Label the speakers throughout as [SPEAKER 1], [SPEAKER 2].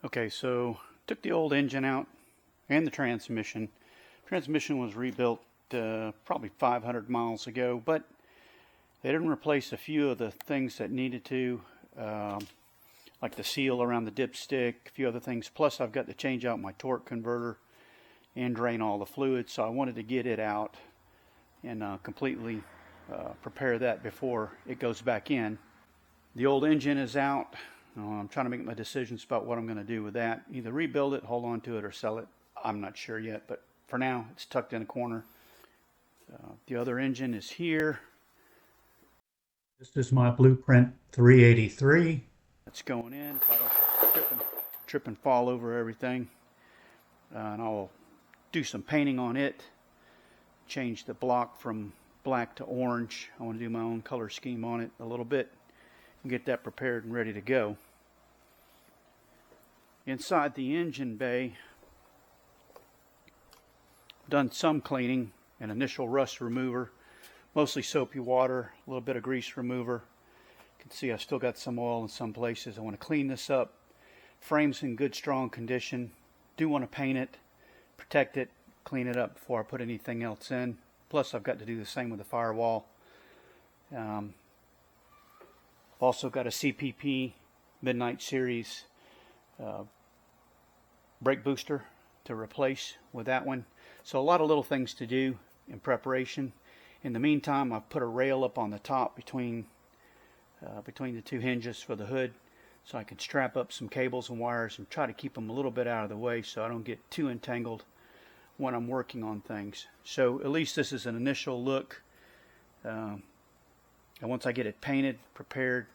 [SPEAKER 1] Okay, so took the old engine out and the transmission. Transmission was rebuilt probably 500 miles ago, but they didn't replace a few of the things that needed to, um, like the seal around the dipstick, a few other things. Plus, I've got to change out my torque converter and drain all the fluids, so I wanted to get it out and completely prepare that before it goes back in. The old engine is out. I'm trying to make my decisions about what I'm going to do with that. Either rebuild it, hold on to it, or sell it. I'm not sure yet, but for now, it's tucked in a corner. The other engine is here.
[SPEAKER 2] This is my Blueprint 383.
[SPEAKER 1] It's going in. If I don't trip and fall over everything, and I'll do some painting on it. Change the block from black to orange. I want to do my own color scheme on it a little bit and get that prepared and ready to go. Inside the engine bay, done some cleaning, an initial rust remover, mostly soapy water, a little bit of grease remover. You can see I've still got some oil in some places. I want to clean this up. Frame's in good, strong condition. Do want to paint it, protect it, clean it up before I put anything else in. Plus, I've got to do the same with the firewall. I've also got a CPP Midnight Series brake booster to replace with that one. So a lot of little things to do in preparation. In the meantime, I've put a rail up on the top between the two hinges for the hood, so I can strap up some cables and wires and try to keep them a little bit out of the way so I don't get too entangled when I'm working on things. So at least this is an initial look. And once I get it painted, prepared,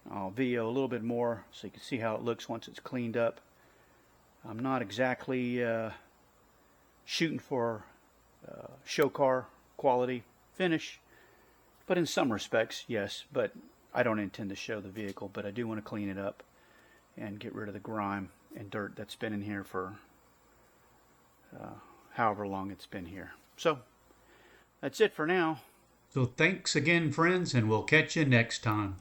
[SPEAKER 1] I'll video a little bit more so you can see how it looks once it's cleaned up. I'm not exactly shooting for show car quality finish, but in some respects, yes. But I don't intend to show the vehicle, but I do want to clean it up and get rid of the grime and dirt that's been in here for however long it's been here. So that's it for now.
[SPEAKER 2] So thanks again, friends, and we'll catch you next time.